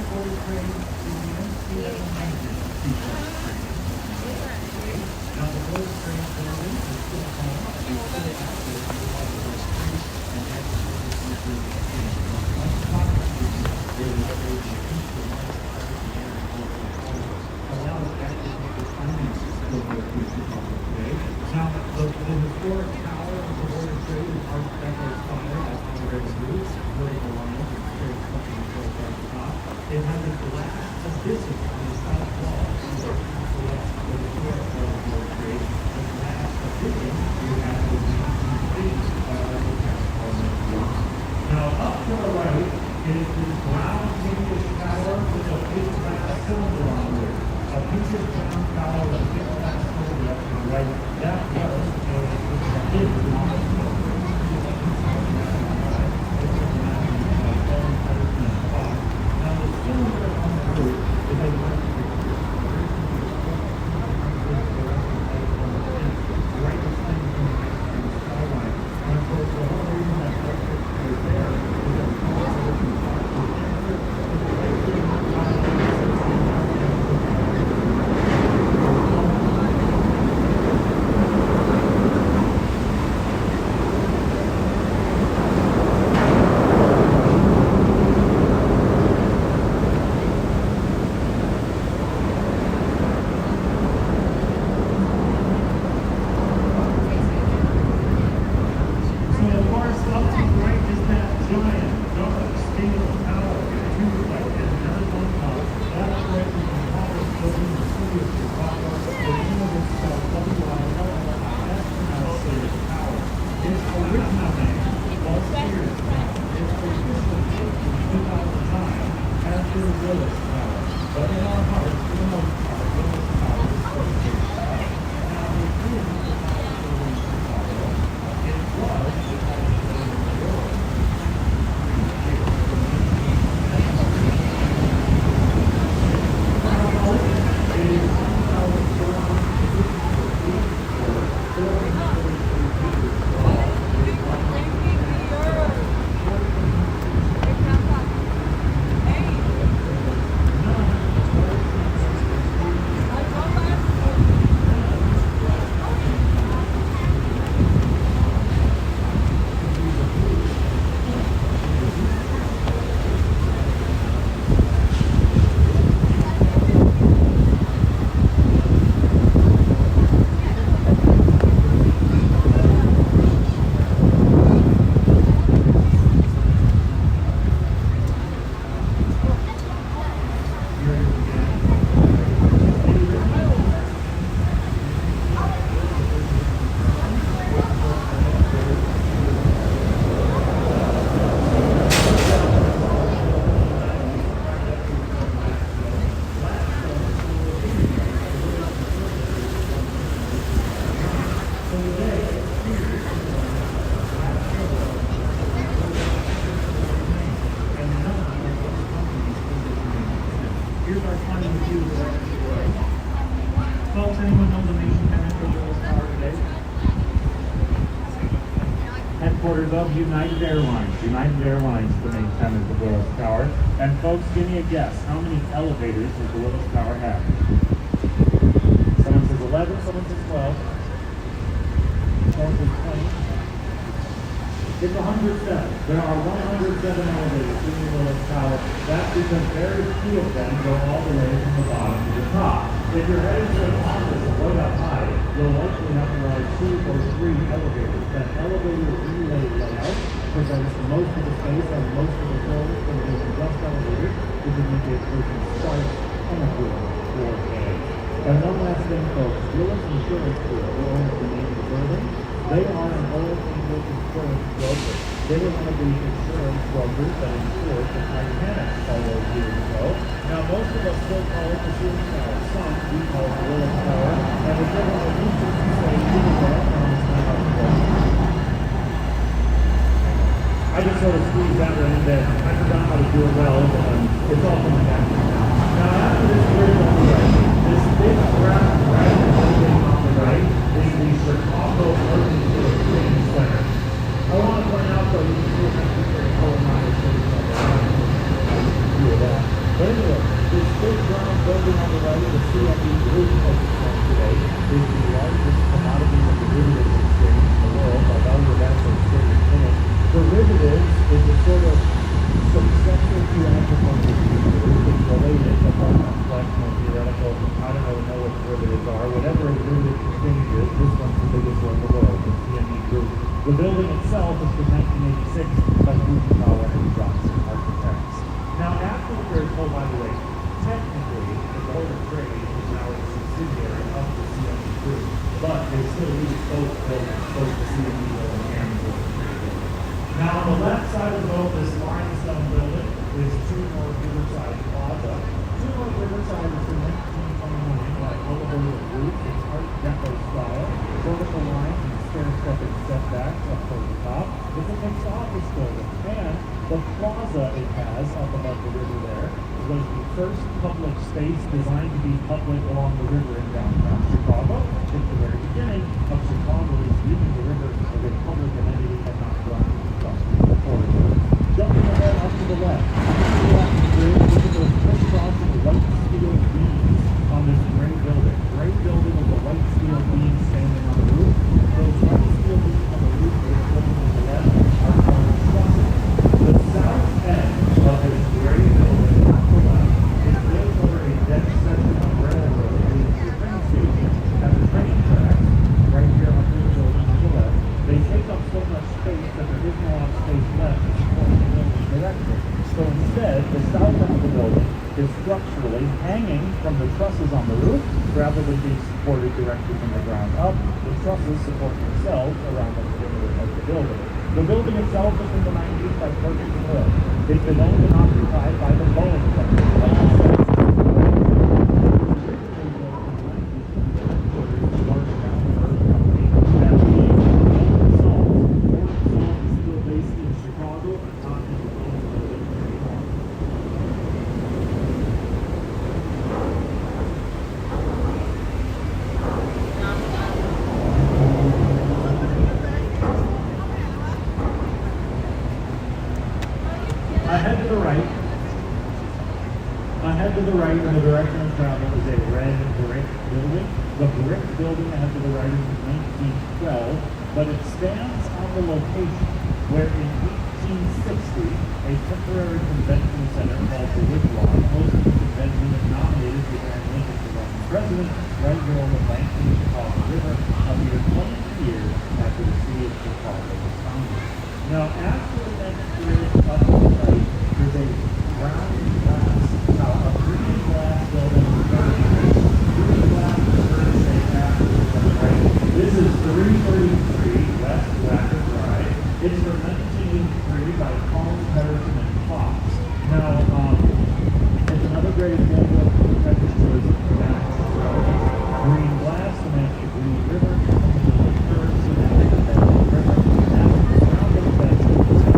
Now, the historic tower of the Board of Trade is Art Deco style, that's on the red roof, vertical lines, and straight fucking across the top. It has a glass addition on the south wall. So that's the historic tower of the Board of Trade. The glass addition you have is 1980s by Michael Caspar. Now, up to the right is this brown pinkish tower with a big glass cylinder on it. A pinkish brown tower with a big glass cylinder up to the right. That was a big block. Now the cylinder on the roof is a right thing from the skyline. And of course, the whole reason that is there is that here's our final review of the record today. Folks, anyone know the main tenant of Willis Tower today? Headquarters of United Airlines. United Airlines is the main tenant of Willis Tower. And folks, give me a guess. How many elevators does the Willis Tower have? Someone says 11, someone says 12. Someone says 20. It's 107. There are 107 elevators in the Willis Tower. That's because very few of them go all the way from the bottom to the top. If you're headed to an office way up high, you'll likely have to ride 2 or 3 elevators. That elevator relay layout presents most of the space and most of the floor for the just elevators, which would make it person start and a good 4A. And one last thing, folks, Willis Insurance Group, who owns the main building, they are an oil English insurance broker. They were one of the insurance brokers that insured the Titanic all those years ago. Now, most of us still call it the Willis Tower. Some we call it the Willis Tower. And if they want to do this, you say, you can go up on this I just sort of squeezed that right in there. I forgot how to do it well, but it's all coming back to me now. Now, after this bridge on the right, this big grass building on the right is the Chicago Emergency Training Center. I want to point out, though, you can see how people are color-minded. Do that. But anyway, this big brown building on the right, the CME Group as it's known today, is the largest commodity and derivatives exchange in the world. I'll tell you that for a minute. Derivatives is a sort of subsection to agriculture futures. It's related, but more complex, more theoretical. I don't really know what derivatives are. Whatever a derivative exchange is, this one's the biggest one in the world, the CME Group. The building itself is from 1986 by Guggenbauer and Johnson Architects. Now, after the very cold, by the way, technically, the Board of Trade is now a subsidiary of the CME Group, but they still use both buildings, both the CME building and the Board of Trade building. Now, on the left side of the boat, this limestone building is 2 North Riverside Plaza. 2 North Riverside is from 1929 by elevated roof. It's Art Deco style, vertical lines and stair-stepping setbacks up toward the top. It's a mixed office building, and the plaza it has up above the river there was the first public space designed to be public along the river in downtown Chicago. At the very beginning of Chicago, leaving the river as a public amenity had not gone before. Jumping ahead up to the left, look at those crisscrossing white steel beams on this gray building. Gray building with the white steel beams standing on the roof. Those white steel beams on the roof, looking to the left, are called trusses. The south end of this gray building on the left is built over a dead section of railroad leading to the train station. At the train tracks, right here under the building on the left, they take up so much space that there is no enough space left to support the building directly. So instead, the south end of the building is structurally hanging from the trusses on the roof rather than being supported directly from the ground up. The trusses support themselves around the perimeter of the building. The building itself is in the 90s by Ferguson Oil. It's been owned and occupied by the Boeing Company. Ahead to the right in the direction of travel is a red brick building. The brick building ahead to the right is from 1912, but it stands on the location where in 1860 a temporary convention center called the Wigwam hosted the convention and nominated Abraham Lincoln to run for president right here on the banks of the Chicago River a mere 22 years after the city of Chicago was founded. Now, after the next year up to the right, there's a brown glass a green glass building. Green glass is say after the right. This is 333 West Wacker Drive. It's from 1983 by Collins, Patterson, and Fox. Now, it's another great example of architecture's choice of green glass to match the Green River, the curves to match the river, and the surrounding fence of the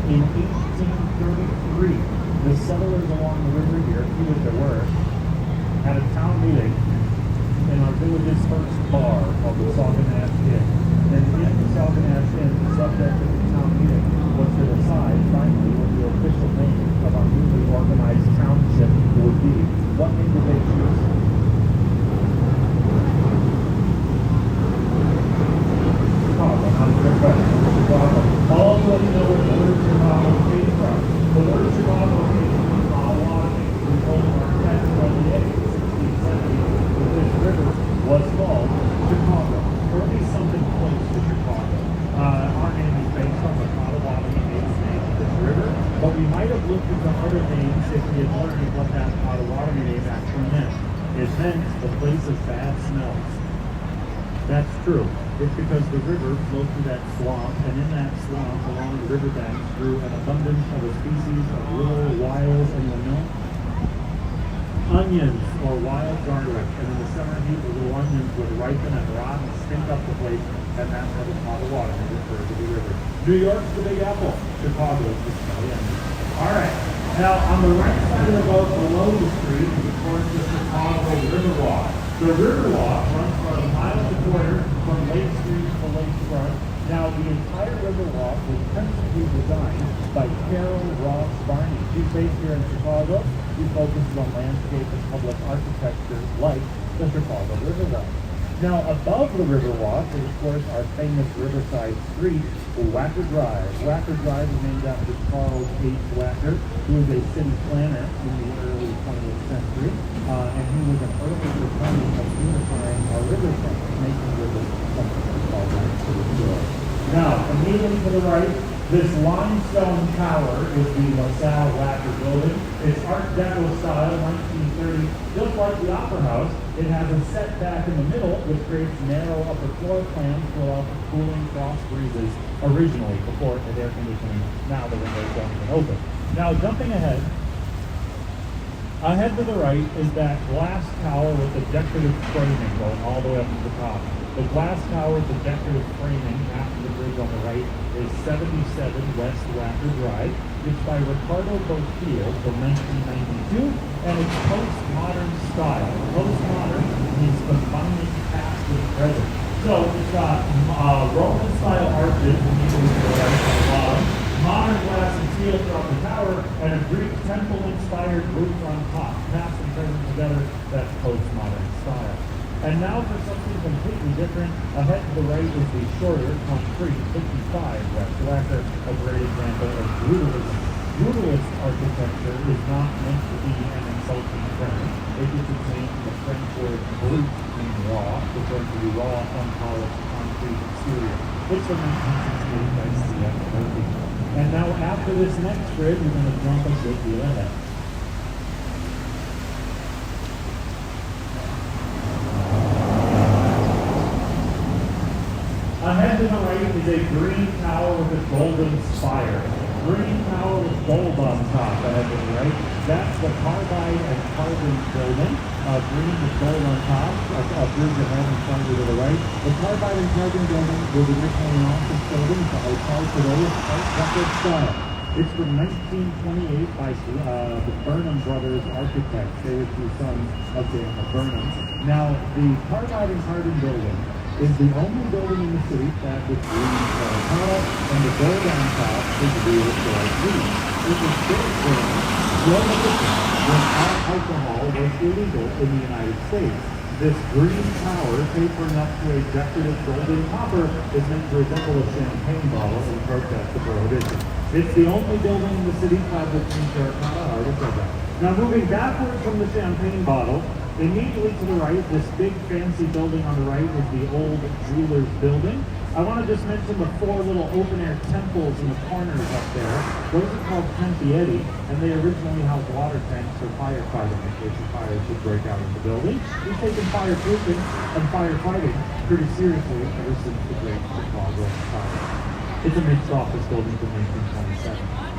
in 1833, the settlers along the river here, few as there were, had a town meeting in our village's first bar called the Sauganash Inn. And in the Sauganash Inn, the subject of the town meeting was to decide finally what the official name of our newly organized township would be. What name did they choose? Chicago, not a good question. Chicago. I'll also let you know where the word Chicago came from. The word Chicago came from Potawatomi, who told our text from the 1670 that this river was called Chicago, or at least something close to Chicago. Our name is based on the Potawatomi native name of this river, but we might have looked at the other names if we had learned what that Potawatomi name actually meant. It meant the place of bad smells. That's true. It's because the river flowed through that swamp, and in that swamp, along the riverbanks, grew an abundance of a species of little wild, and you'll know, onions or wild garlic. And in the summer heat, the little onions would ripen and rot and stink up the place, and that's how the pot of water is referred to the river. New York's the Big Apple. Chicago is the smelly onion. All right. Now, on the right side of the boat below the street is, of course, the Chicago Riverwalk. The Riverwalk runs for a mile and a quarter from Lake Street to Lakefront. Now, the entire Riverwalk was principally designed by Carol Ross Barney. She's based here in Chicago. She focuses on landscape and public architecture like the Chicago Riverwalk. Now, above the Riverwalk is, of course, our famous riverside street, Wacker Drive. Wacker Drive is named after Charles H. Wacker, who was a city planner in the early 20th century, and he was an early proponent of unifying our riverfront, making rivers something that's called right to the shore. Now, immediately to the right, this limestone tower is the LaSalle Wacker building. It's Art Deco style, 1930. Just like the Opera House, it has a setback in the middle, which creates narrow upper floor plans to allow for cooling cross breezes originally, before it had air conditioning. Now the windows don't even open. Now, jumping ahead to the right is that glass tower with the decorative framing going all the way up to the top. The glass tower with the decorative framing after the bridge on the right is 77 West Wacker Drive. It's by Ricardo Bofill from 1992, and it's postmodern style. Postmodern means combining past with present. So it's got Roman-style arches, immediately to the right on the bottom, modern glass and steel throughout the tower, and a Greek temple-inspired roof on top. Past and present together, that's postmodern style. And now for something completely different, ahead to the right is the shorter, concrete 55 West Wacker, a great example of brutalist. Brutalist architecture is not meant to be an insulting term. It gets its name from the French word brut, meaning raw, referring to the raw, unpolished concrete exterior. It's from 1968 by C.F. Murphy. And now after this next bridge, we're going to jump a good deal ahead. Ahead to the right is a green tower with a golden spire. Green tower with gold on top ahead to the right. That's the Carbide and Carbon building. Green with gold on top. A bridge ahead and farther to the right. The Carbide and Carbon building was originally an office building. It's a hotel today. It's Art Deco style. It's from 1928 by the Burnham Brothers architects. They were two sons of Daniel Burnham. Now, the Carbide and Carbon building is the only building in the city that with green terracotta, and the gold on top is real gold green. It was built during Prohibition, when all alcohol was illegal in the United States. This green tower, tapering up to a decorative golden copper, is meant to resemble a champagne bottle in protest of Prohibition. It's the only building in the city clad with green terracotta art of that. Now, moving backwards from the champagne bottle, immediately to the right, this big fancy building on the right is the old jeweler's building. I want to just mention the four little open-air temples in the corners up there. Those are called Tempietti, and they originally housed water tanks for firefighting in case a fire should break out in the building. We've taken fireproofing and firefighting pretty seriously ever since the Great Chicago Fire. It's a mixed office building from 1927.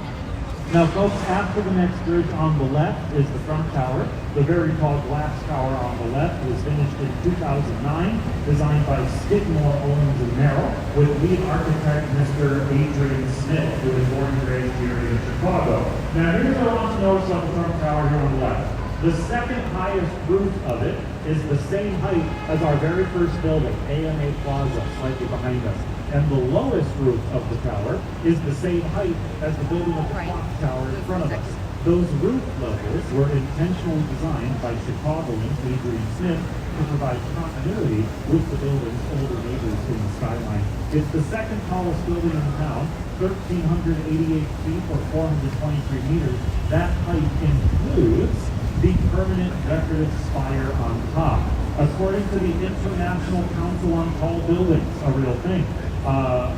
Now, folks, after the next bridge on the left is the front tower. The very tall glass tower on the left was finished in 2009, designed by Skidmore, Owens & Merrill, with lead architect Mr. Adrian Smith, who was born and raised here in Chicago. Now, here's what I want to notice on the front tower here on the left. The second highest roof of it is the same height as our very first building, AMA Plaza, slightly behind us. And the lowest roof of the tower is the same height as the building of the clock tower in front of us. Those roof levels were intentionally designed by Chicagoan Adrian Smith to provide continuity with the building's older neighbors in the skyline. It's the second tallest building in town, 1,388 feet or 423 meters. That height includes the permanent decorative spire on top. According to the International Council on Tall Buildings, a real thing,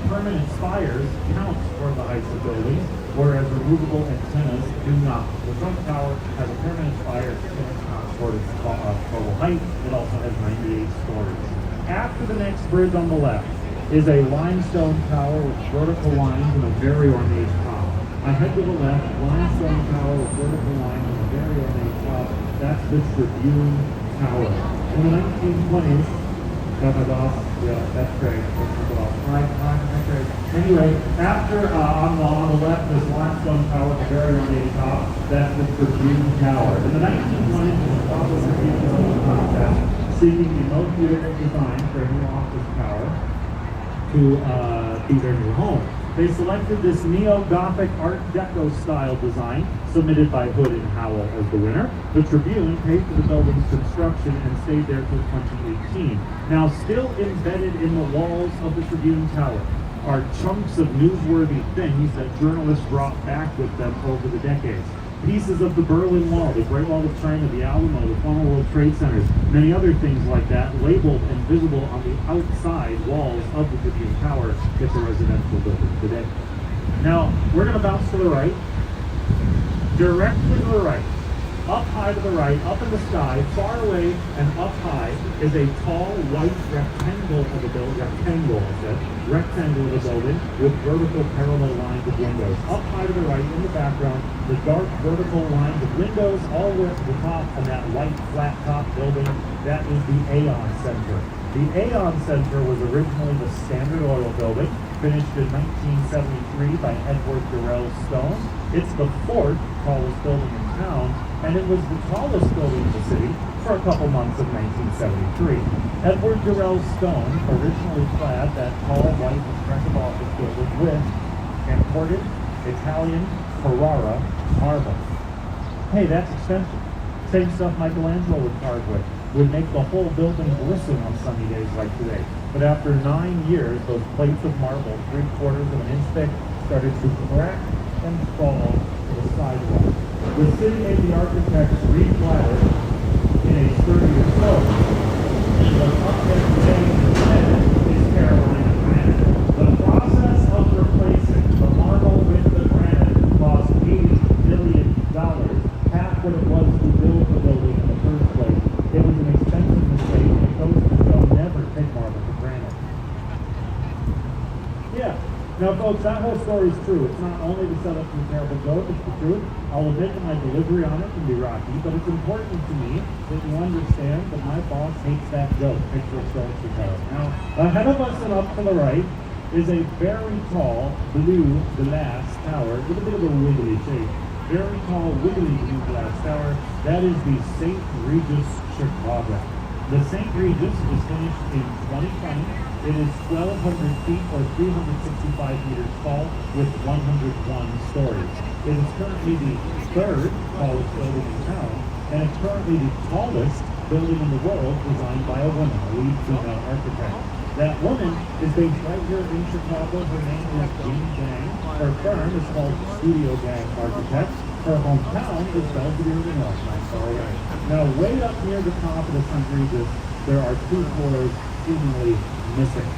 permanent spires count for the heights of buildings, whereas removable antennas do not. The front tower has a permanent spire that counts toward its total height. It also has 98 stories. after the next bridge on the left is a limestone tower with vertical lines and a very ornate top. I head to the left, limestone tower with vertical lines and a very ornate top. That's the Tribune Tower. In the 1920s, yeah, that's great. That's great. Anyway, after on the left, this limestone tower with a very ornate top, that's the Tribune Tower. In the 1920s, the Chicago Tribune won a contest seeking the most beautiful design for a new office tower to be their new home. They selected this neo-Gothic Art Deco style design, submitted by Hood and Howell as the winner. The Tribune paid for the building's construction and stayed there till 2018. Now, still embedded in the walls of the Tribune Tower are chunks of newsworthy things that journalists brought back with them over the decades. Pieces of the Berlin Wall, the Great Wall of China, the Alamo, the former World Trade Centers, many other things like that, labeled and visible on the outside walls of the Tribune Tower. It's a residential building today. Now, we're going to bounce to the right, directly to the right, up high to the right, up in the sky, far away and up high is a tall white rectangle of a building, rectangle of a building with vertical parallel lines of windows. Up high to the right in the background, the dark vertical lines of windows all the way to the top of that white flat top building. That is the Aon Center. The Aon Center was originally the Standard Oil building, finished in 1973 by Edward Durrell Stone. It's the fourth tallest building in town, and it was the tallest building in the city for a couple months of 1973. Edward Durrell Stone originally clad that tall, white, impressive office building with imported Italian Carrara marble. Hey, that's expensive. Same stuff Michelangelo would carve with. Would make the whole building glisten on sunny days like today. But after 9 years, those plates of marble, 3/4 of an inch thick, started to crack and fall to the sidewalk. The city made the architects reclad it in a sturdier stone. What's up there today instead is Carolina granite. The process of replacing the marble with the granite cost $80 million, half what it was to build the building in the first place. It was an expensive mistake, and it goes to show never take marble for granted. Yeah. Now, folks, that whole story is true. It's not only to set up some terrible joke, it's the truth. I'll admit that my delivery on it can be rocky, but it's important to me that you understand that my boss hates that joke. Picture of Stone Chicago. Now, ahead of us and up to the right is a very tall blue glass tower with a bit of a wiggly shape. Very tall, wiggly blue glass tower. That is the St. Regis Chicago. The St. Regis is finished in 2020. It is 1,200 feet or 365 meters tall with 101 stories. It is currently the third tallest building in town, and it's currently the tallest building in the world designed by a woman, a lead female architect. That woman is based right here in Chicago. Her name is Jean Gang. Her firm is called Studio Gang Architects. Her hometown is Belvedere, New York. Alright. Now, way up near the top of the St. Regis, there are 2 floors seemingly missing.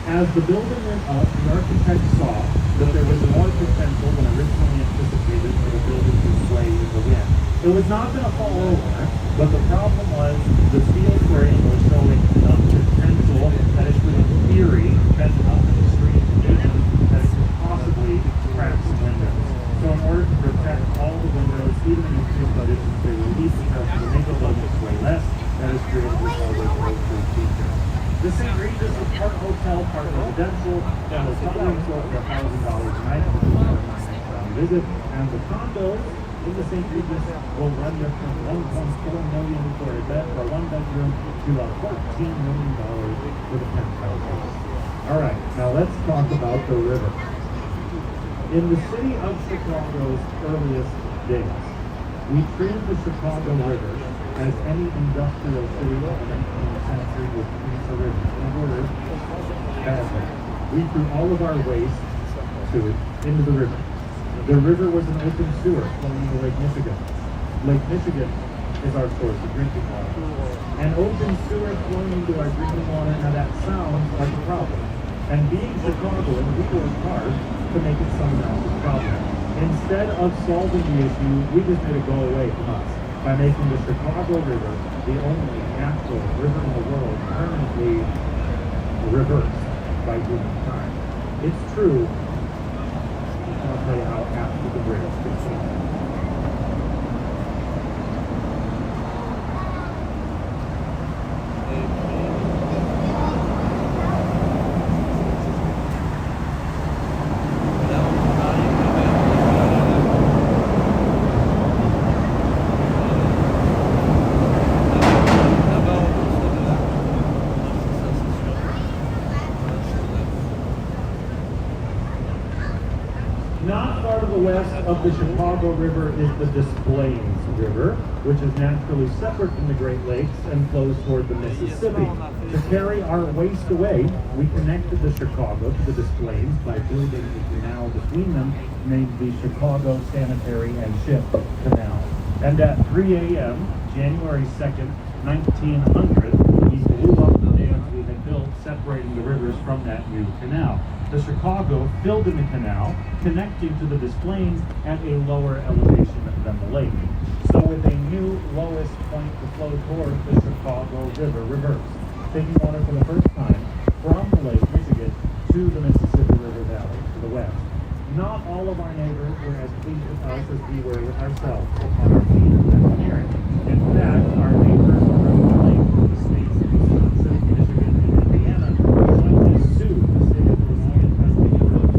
As the building went up, the architect saw that there was more potential than originally anticipated for the building to sway in the wind. It was not going to fall over, but the problem was the steel frame was showing enough potential that it could, in theory, bend up in extreme conditions that it could possibly crack some windows. So in order to protect all the windows, even in extreme conditions, they released the pressure to make the building sway less. That is created with all the road features. The St. Regis is part hotel, part residential. The hotel rooms go for $1,000 a night, which is our next visit. And the condos in the St. Regis will run you from $1.4 million for a bed for a 1-bedroom to $14 million for the penthouse. All right, now let's talk about the river. In the city of Chicago's earliest days, we treated the Chicago River as any industrial city of the 19th century would treat the river. In other words, badly. We threw all of our waste into the river. The river was an open sewer flowing into Lake Michigan. Lake Michigan is our source of drinking water. An open sewer flowing into our drinking water, now that sounds like a problem. And being Chicagoan, we worked hard to make it someone else's problem. Instead of solving the issue, we just made it go away from us by making the Chicago River the only natural river in the world permanently reversed by humankind. It's true. I'll tell you how after the break it's seen. Not far to the west of the Chicago River is the Des Plaines River, which is naturally separate from the Great Lakes and flows toward the Mississippi. To carry our waste away, we connected the Chicago to the Des Plaines by building a canal between them named the Chicago Sanitary and Ship Canal. And at 3 a.m., January 2nd, 1900, we blew up the dams we had built separating the rivers from that new canal. The Chicago filled in the canal, connecting to the Des Plaines at a lower elevation than the lake. So with a new lowest point to flow toward the Chicago River reversed, taking water for the first time from Lake Michigan to the Mississippi River Valley to the west. Not all of our neighbors were as pleased with us as we were with ourselves upon our feet of engineering. In fact, our neighbors around the lake, the states of Wisconsin, Michigan, and Indiana, jointly sued the state of Illinois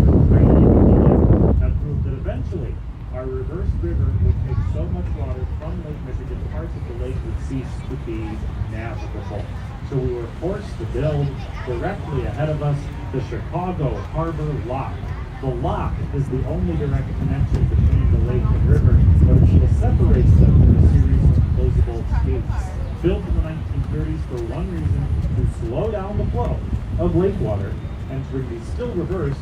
for draining the lake. That proved that eventually our reversed river would take so much water from Lake Michigan, parts of the lake would cease to be navigable. So we were forced to build directly ahead of us the Chicago Harbor Lock. The lock is the only direct connection between the lake and river, but it separates them in a series of closable gates. Built in the 1930s for one reason, to slow down the flow of lake water and to be still reversed,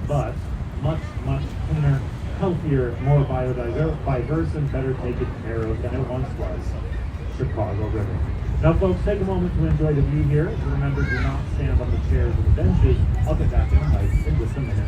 but much, much cleaner, healthier, more biodiverse, and better taken care of than it once was. Chicago River. Now, folks, take a moment to enjoy the view here. Remember, do not stand on the chairs or the benches. I'll get back in the mic in just a minute.